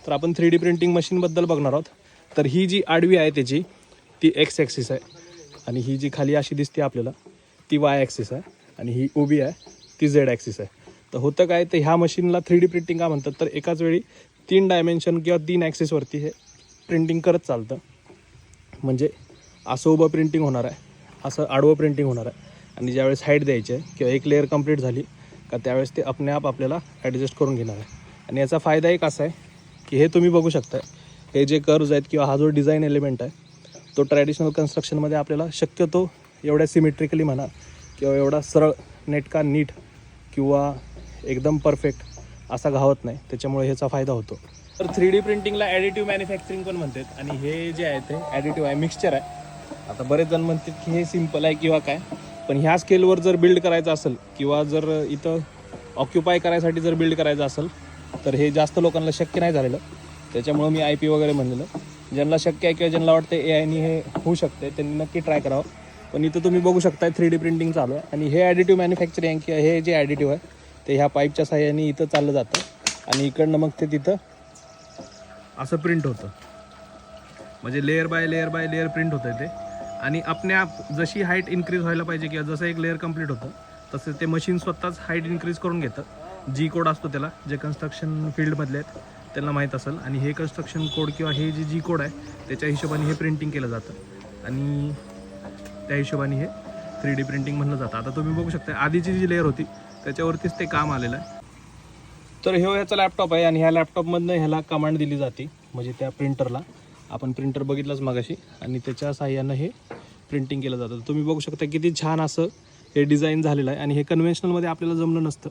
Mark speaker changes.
Speaker 1: तर आपण 3D printing मशीनबद्दल बघणार आहोत. तर ही जी आडवी आहे त्याची ती एक्स ॲक्सिस आहे आणि ही जी खाली अशी दिसते आपल्याला ती वाय ॲक्सिस आहे आणि ही उभी आहे ती झेड ॲक्सिस आहे. तर होतं काय, तर ह्या मशीनला 3D प्रिंटिंग का म्हणतात, तर एकाच वेळी 3 डायमेन्शन किंवा 3 ॲक्सिसवरती हे प्रिंटिंग करत चालतं. म्हणजे असं उभं प्रिंटिंग होणार आहे, असं आडवं प्रिंटिंग होणार आहे आणि ज्यावेळेस हाईट द्यायची आहे किंवा एक लेअर कंप्लीट झाली का त्यावेळेस ते आप आपल्याला ॲडजस्ट करून घेणार आहे. आणि याचा फायदा एक असा आहे की हे तुम्ही बघू शकता, हे जे कर्व्ज आहेत किंवा हा जो डिझाईन एलिमेंट आहे तो ट्रॅडिशनल कन्स्ट्रक्शनमध्ये आपल्याला शक्यतो एवढ्या सिमेट्रिकली म्हणा किंवा एवढा सरळ नेटका नीट किंवा एकदम परफेक्ट असा घावत नाही. त्याच्यामुळे ह्याचा फायदा होतो. तर 3D प्रिंटिंगला ॲडिटिव्ह मॅन्युफॅक्चरिंग पण म्हणतात आणि हे जे आहे ते ॲडिटिव्ह आहे, मिक्सचर आहे. आता बरेच जण म्हणतात की हे सिम्पल आहे किंवा काय, पण ह्या स्केलवर जर बिल्ड करायचं असेल किंवा जर इथं ऑक्युपाय करायसाठी जर बिल्ड करायचं असेल तर हे जास्त लोकांना शक्य नाही झालेलं. त्याच्यामुळं मी IP वगैरे म्हणलेलं. ज्यांना शक्य आहे किंवा ज्यांना वाटतं AIने हे होऊ शकते त्यांनी नक्की ट्राय करावं. पण इथं तुम्ही बघू शकताय 3D प्रिंटिंग चालू आहे आणि हे ॲडिटिव्ह मॅन्युफॅक्चरिंग किंवा हे जे ॲडिटिव्ह आहे ते ह्या पाईपच्या साहाय्याने इथं चाललं जातं आणि इकडनं मग ते तिथं असं प्रिंट होतं. म्हणजे लेअर बाय लेअर प्रिंट होतं ते. आणि आपणे आप जशी हाईट इन्क्रीज व्हायला पाहिजे किंवा जसं एक लेअर कंप्लीट होतं तसं ते मशीन स्वतःच हाईट इन्क्रीज करून घेतं. जी कोड असतो त्याला, जे कन्स्ट्रक्शन फील्डमधले आहेत त्यांना माहीत असेल. आणि हे कन्स्ट्रक्शन कोड किंवा हे जी कोड आहे त्याच्या हिशोबाने हे प्रिंटिंग केलं जातं आणि त्या हिशोबाने हे 3D प्रिंटिंग म्हणलं जातं. आता तुम्ही बघू शकता आधीची जी लेअर होती त्याच्यावरतीच ते काम आलेलं आहे. तर ह्याचा लॅपटॉप आहे आणि ह्या लॅपटॉपमधनं ह्याला कमांड दिली जाते. म्हणजे त्या प्रिंटरला, आपण प्रिंटर बघितलंच मगाशी, आणि त्याच्या साहाय्यानं हे प्रिंटिंग केलं जातं. तुम्ही बघू शकता किती छान असं हे डिझाईन झालेलं आहे आणि हे कन्व्हेन्शनलमध्ये आपल्याला जमलं नसतं.